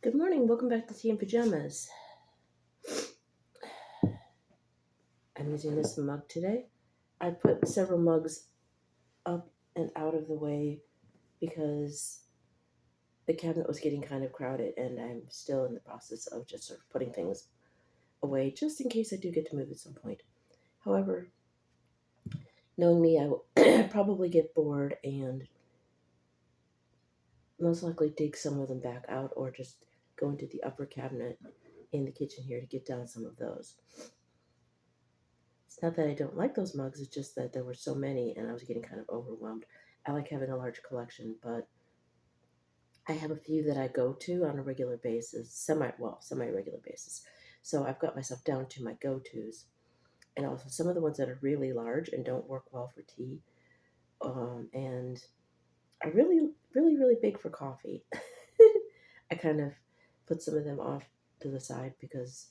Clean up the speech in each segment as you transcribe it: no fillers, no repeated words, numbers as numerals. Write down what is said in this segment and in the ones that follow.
Good morning. Welcome back to Tea and Pajamas. I'm using this mug today. I put several mugs up and out of the way because the cabinet was getting kind of crowded, and I'm still in the process of just sort of putting things away just in case I do get to move at some point. However, knowing me, I will probably get bored and most likely dig some of them back out or just go into the upper cabinet in the kitchen here to get down some of those. It's not that I don't like those mugs, it's just that there were so many and I was getting kind of overwhelmed. I like having a large collection, but I have a few that I go to on a regular basis, semi-regular basis. So I've got myself down to my go-tos. And also some of the ones that are really large and don't work well for tea, and are really, really, really big for coffee. I kind of put some of them off to the side because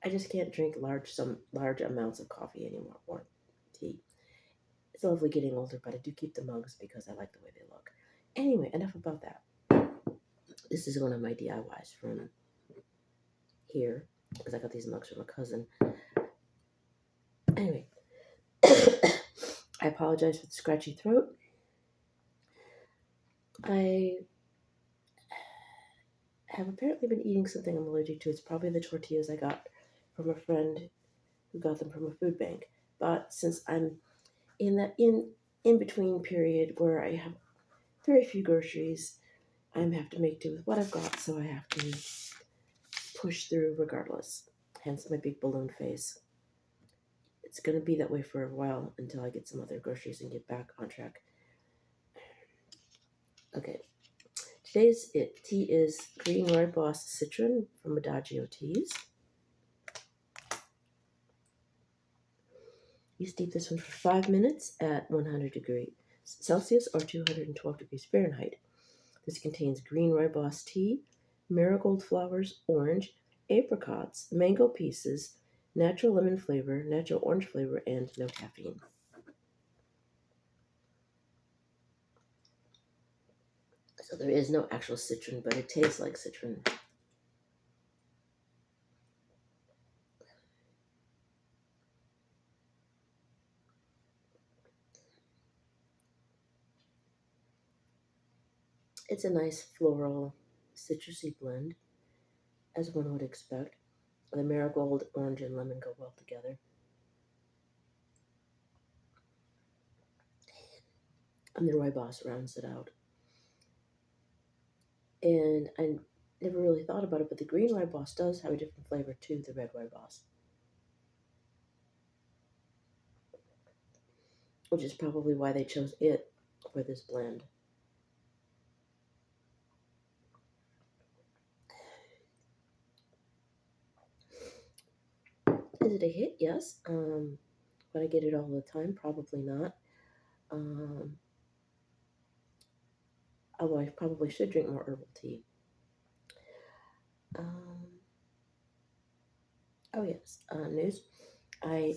I just can't drink some large amounts of coffee anymore or tea. It's lovely getting older, but I do keep the mugs because I like the way they look. Anyway, enough about that. This is one of my DIYs from here because I got these mugs from a cousin. Anyway, I apologize for the scratchy throat. I have apparently been eating something I'm allergic to. It's probably the tortillas I got from a friend who got them from a food bank. But since I'm in that in between period where I have very few groceries, I have to make do with what I've got, so I have to push through regardless. Hence my big balloon face. It's going to be that way for a while until I get some other groceries and get back on track. Okay, today's tea is Green Rooibos Citron from Adagio Teas. You steep this one for 5 minutes at 100 degrees Celsius or 212 degrees Fahrenheit. This contains green rooibos tea, marigold flowers, orange, apricots, mango pieces, natural lemon flavor, natural orange flavor, and no caffeine. So there is no actual citron, but it tastes like citron. It's a nice floral, citrusy blend, as one would expect. The marigold, orange, and lemon go well together. And the rooibos rounds it out. And I never really thought about it, but the green rooibos does have a different flavor to the red rooibos, which is probably why they chose it for this blend. Is it a hit? Yes. Would I get it all the time? Probably not. Um, Although I probably should drink more herbal tea. Um, oh yes, news. I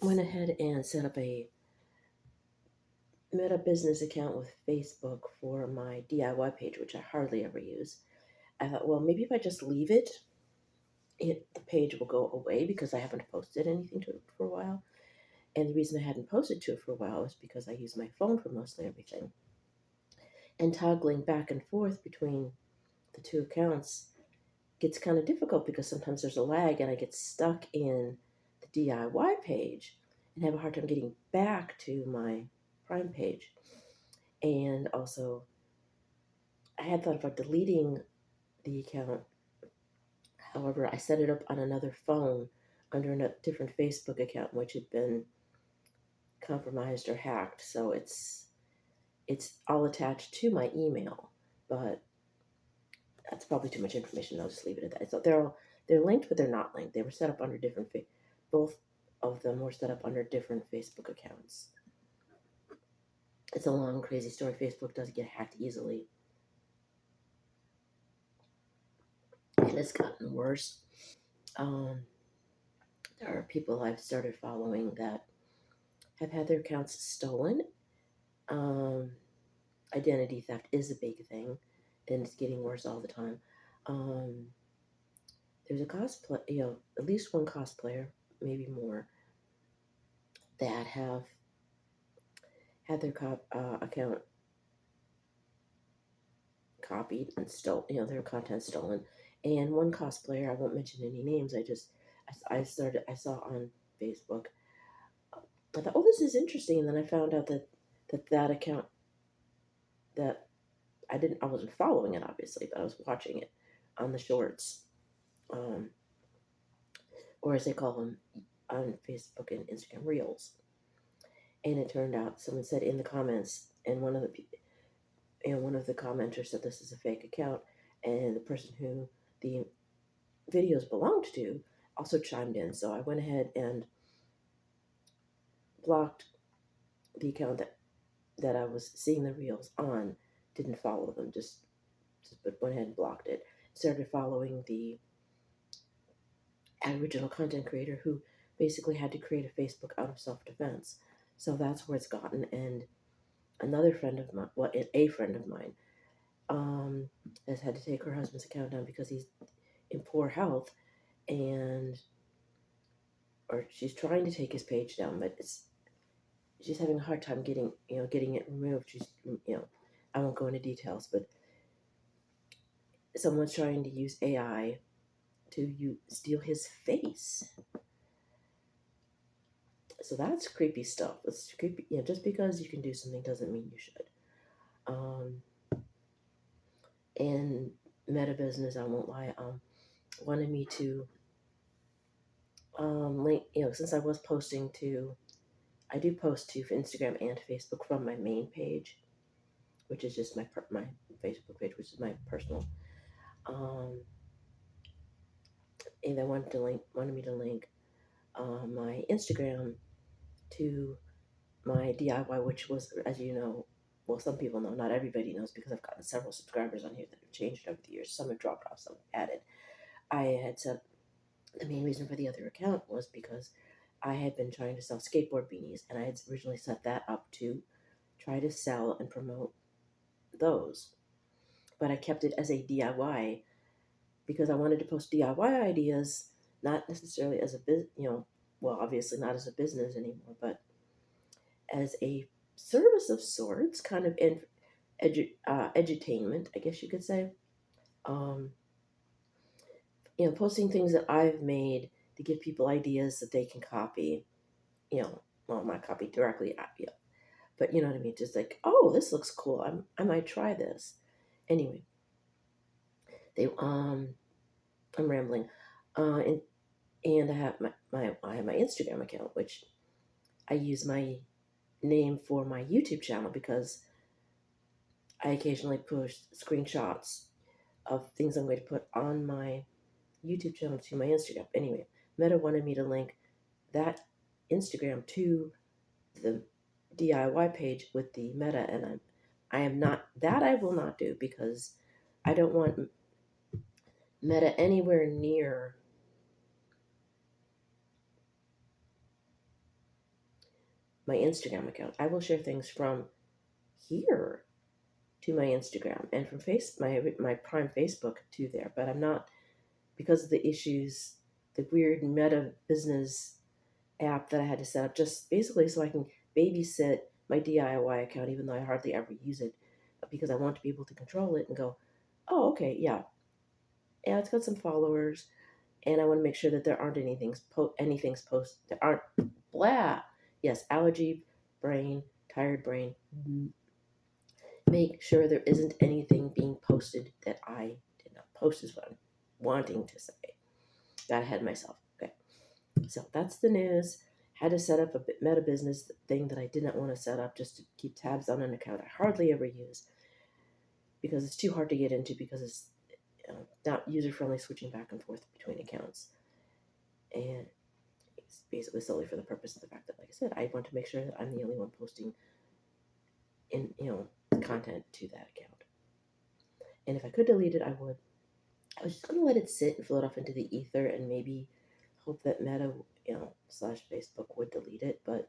went ahead and set up a Meta business account with Facebook for my DIY page, which I hardly ever use. I thought, well, maybe if I just leave it, the page will go away because I haven't posted anything to it for a while. And the reason I hadn't posted to it for a while is because I use my phone for mostly everything. And toggling back and forth between the two accounts gets kind of difficult because sometimes there's a lag and I get stuck in the DIY page and have a hard time getting back to my Prime page. And also, I had thought about deleting the account. However, I set it up on another phone under a different Facebook account, which had been compromised or hacked. So it's all attached to my email, but that's probably too much information. I'll just leave it at that. So they're linked, but they're not linked. They were set up under different. Both of them were set up under different Facebook accounts. It's a long, crazy story. Facebook does get hacked easily, and it's gotten worse. There are people I've started following that have had their accounts stolen. Identity theft is a big thing, and it's getting worse all the time. Um, there's a cosplay, at least one cosplayer, maybe more, that have had their account copied and stole, their content stolen. And one cosplayer, I won't mention any names. I saw on Facebook. I thought, oh, this is interesting, and then I found out that account that I wasn't following it obviously, but I was watching it on the shorts, um, or as they call them on Facebook and Instagram, reels. And it turned out someone said in the comments, and one of the commenters said this is a fake account, and the person who the videos belonged to also chimed in. So I went ahead and blocked the account that I was seeing the reels on. Didn't follow them, but went ahead and blocked it. Started following the original content creator who basically had to create a Facebook out of self-defense. So that's where it's gotten. And another friend of mine, a friend of mine, has had to take her husband's account down because he's in poor health, and or she's trying to take his page down, but she's having a hard time getting it removed. I won't go into details, but someone's trying to use AI to steal his face. So that's creepy stuff. It's creepy. Just because you can do something doesn't mean you should. Um, and Meta Business, I won't lie, wanted me to link. Since I do post to Instagram and Facebook from my main page, which is just my Facebook page, which is my personal. And they wanted me to link my Instagram to my DIY, which was, as you know, well, some people know, not everybody knows, because I've gotten several subscribers on here that have changed over the years. Some have dropped off, some have added. I had said the main reason for the other account was because I had been trying to sell skateboard beanies, and I had originally set that up to try to sell and promote those. But I kept it as a DIY because I wanted to post DIY ideas, not necessarily as a well, obviously not as a business anymore, but as a service of sorts, kind of edutainment, I guess you could say. Um, Posting things that I've made to give people ideas that they can copy. Well, not copy directly, but you know what I mean. Just like, oh, this looks cool. I might try this. Anyway, they I'm rambling, and I have I have my Instagram account, which I use my name for my YouTube channel because I occasionally post screenshots of things I'm going to put on my YouTube channel to my Instagram. Anyway, Meta wanted me to link that Instagram to the DIY page with the Meta, and I am not, that I will not do because I don't want Meta anywhere near my Instagram account. I will share things from here to my Instagram and from my Prime Facebook to there, but I'm not, because of the issues, the weird Meta Business app that I had to set up just basically so I can babysit my DIY account, even though I hardly ever use it, because I want to be able to control it and go, oh, okay, yeah, it's got some followers, and I want to make sure that there aren't anything's post there aren't blah. Yes, allergy brain, tired brain. Make sure there isn't anything being posted that I did not post is what I'm wanting to say. Got ahead of myself. Okay. So that's the news. Had to set up a Meta Business thing that I did not want to set up just to keep tabs on an account I hardly ever use because it's too hard to get into because it's not user friendly switching back and forth between accounts. And it's basically solely for the purpose of the fact that, like I said, I want to make sure that I'm the only one posting in content to that account. And if I could delete it, I would. I was just going to let it sit and float off into the ether and maybe hope that Meta, slash Facebook would delete it. But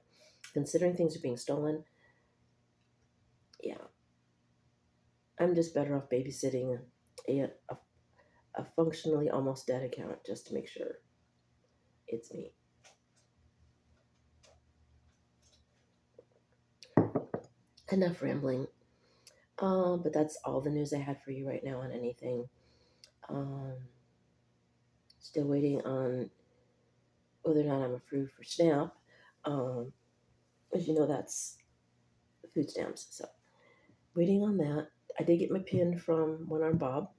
considering things are being stolen, yeah, I'm just better off babysitting a, a functionally almost dead account just to make sure it's me. Enough rambling. But that's all the news I had for you right now on anything. Um, Still waiting on whether or not I'm approved for SNAP. Um, as you know, that's food stamps. So waiting on that. I did get my pin from One Arm Bob.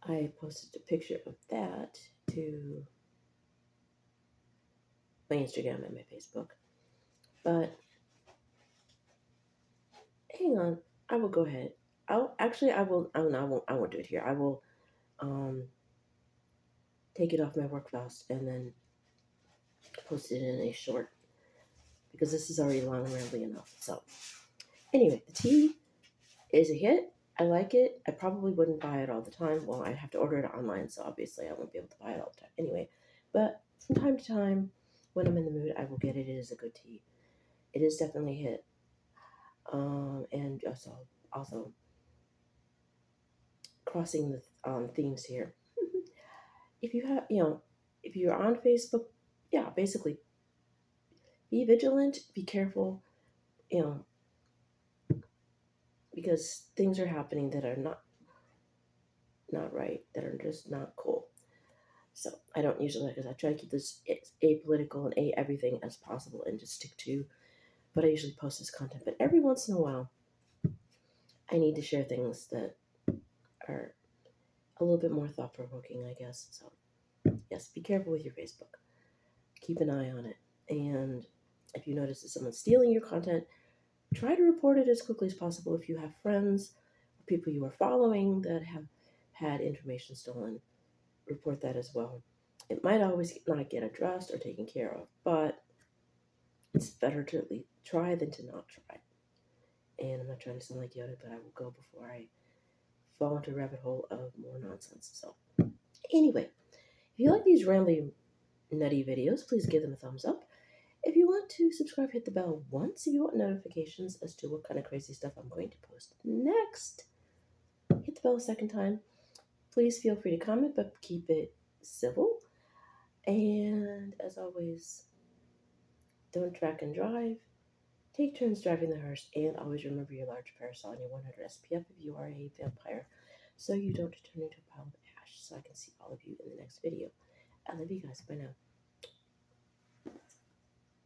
I posted a picture of that to my Instagram and my Facebook. But hang on, I will go ahead. I'll actually I will I won't do it here. I will um take it off my work fast and then post it in a short because this is already long and rambly enough. So anyway, the tea is a hit. I like it. I probably wouldn't buy it all the time. Well, I'd have to order it online, so obviously I won't be able to buy it all the time. Anyway, but from time to time, when I'm in the mood, I will get it. It is a good tea. It is definitely a hit. And also crossing the themes here. If you have, if you're on Facebook, yeah, basically be vigilant, be careful, you know, because things are happening that are not right, that are just not cool. So I don't usually, because I try to keep this apolitical and everything as possible and just stick to. But I usually post this content. But every once in a while, I need to share things that are a little bit more thought provoking, I guess. So yes, be careful with your Facebook. Keep an eye on it, and if you notice that someone's stealing your content, try to report it as quickly as possible. If you have friends, people you are following that have had information stolen, report that as well. It might always not get addressed or taken care of, but it's better to at least try than to not try. And I'm not trying to sound like Yoda, but I will go before I fall into a rabbit hole of more nonsense. So, anyway, if you like these rambling, nutty videos, please give them a thumbs up. If you want to subscribe, hit the bell once. If you want notifications as to what kind of crazy stuff I'm going to post next, hit the bell a second time. Please feel free to comment, but keep it civil. And as always, don't track and drive. Take turns driving the hearse, and always remember your large parasol and your 100 SPF if you are a vampire, so you don't turn into a pile of ash. So I can see all of you in the next video. I love you guys. Bye now.